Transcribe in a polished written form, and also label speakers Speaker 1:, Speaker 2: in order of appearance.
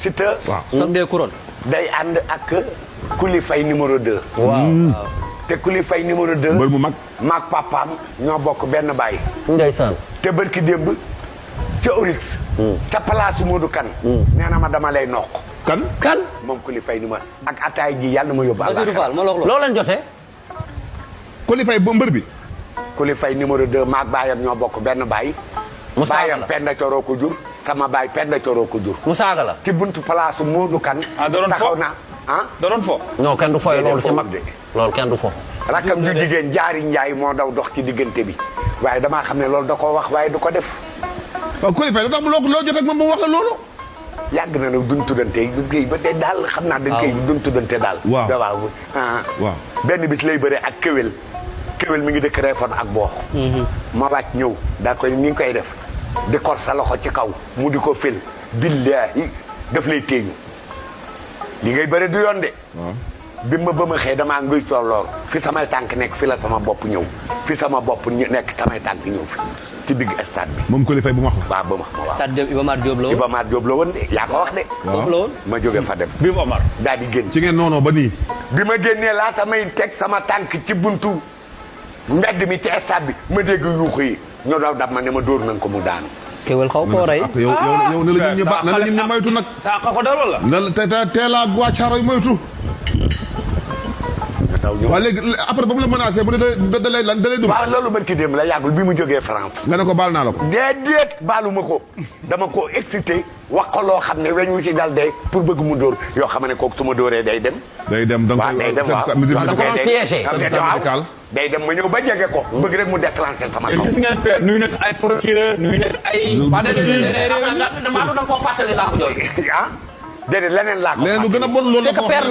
Speaker 1: Siteu.
Speaker 2: waaw
Speaker 3: soog des couronnes.
Speaker 1: day ànd ak Coly Faye numéro 2.
Speaker 3: waaw.
Speaker 1: te Coly Faye numéro 2.
Speaker 2: mbër mu mag.
Speaker 1: maag papaam ñoo bokk benn baay.
Speaker 3: ndeysaan.
Speaker 1: te barki démb ca Orix. ca place Modou Kane. nee na ma dama lay noq.
Speaker 3: kan.
Speaker 1: moom Coly Faye numéro ak ataay ji yàlla na ma yóbbu.
Speaker 3: Basirou Fall ma lox loo leen jotee.
Speaker 2: Coly Faye ba mbër bi.
Speaker 1: Coly Faye numéro 2 maag baayam ñoo bokk benn baay.
Speaker 3: mu saaga
Speaker 1: baayam
Speaker 3: la
Speaker 1: Penda Coro ko jur. sama baay Penda Coro ko jur.
Speaker 3: mu saaga la.
Speaker 1: ci buntu place Modou Kane. taxaw na
Speaker 4: da doon fo.
Speaker 3: non kenn du foy loolu ci mag
Speaker 1: de.
Speaker 3: loolu kenn du fo.
Speaker 1: rakkam ju jigéen jaari njaay moo daw dox ci diggante bi waaye damaa xam ne loolu da koo wax waaye du ko def.
Speaker 2: waaw Coly Faye lu tax loo jot ak moom mu wax la loolu.
Speaker 1: yàgg na nag duñ tuddante duñ ba de daal xam naa dañ koy duñ tuddante daal.
Speaker 2: waaw
Speaker 1: waaw benn bis lay bëre ak kéwél mi ngi dëkk Réfone ak boox ma wàcc ñëw daa koy ni ngi koy def di kor sa loxo ci kaw mu di ko fil billaahi daf lay téeñu li ngay bëre du yoon de. bi ma ba ma xëy damaa nguy tolloor fi samay tànk nekk fi la sama bopp ñëw fi sama bopp nekk samay tànk ñëw fi ci digg stade bi.
Speaker 2: moom Coly Faye bu ma wax la.
Speaker 1: waaw ba ma waaw.
Speaker 3: stade Iba Mar Diop la woon.
Speaker 1: Iba Mar Diop la woon de yaa ko wax de.
Speaker 3: foofu la woon.
Speaker 1: ma jóge fa dem.
Speaker 4: bi Omar.
Speaker 1: daal di génn.
Speaker 2: ci ngeen noonoo ba nii.
Speaker 1: bi ma génnee laata may teg sama tànk ci buntu mbedd mi ci stade bi ma dégg yuuxu yi ñoo daw dab ma ne ma dóor nañ ko mu daanu.
Speaker 3: kéwél xaw koo rey.
Speaker 2: yow ne la ñun ñi moytu nag.
Speaker 4: saa ko dal wala.
Speaker 2: ne la teel a waa Caaroy moytu. waaw léegi après ba mu la menacé bu ne da lay duma.
Speaker 1: waaw loolu barki démb la yàggul bi mu jógee France.
Speaker 2: nga ne ko baal naa la ko.
Speaker 1: déedéet baalu ma ko dama ko excité wax ko loo xam ne weñ wu ci dal de pour bëgg mu dóor yoo xam ne kooku su ma dóoree day dem.
Speaker 2: day dem da nga
Speaker 1: day dem waaw
Speaker 2: da
Speaker 3: ko doon piégé.
Speaker 1: day dem ma ñëw ba jege ko. bëgg rek mu déclenché sama kaw.
Speaker 4: gis ngeen père nuyu na fi ay procureur nuyu na fi ay.
Speaker 3: waa da nga koo fàttali laa ko jooy.
Speaker 1: ah déedéet leneen laa ko.
Speaker 2: leneen lu gën a bon loolu la ko wax.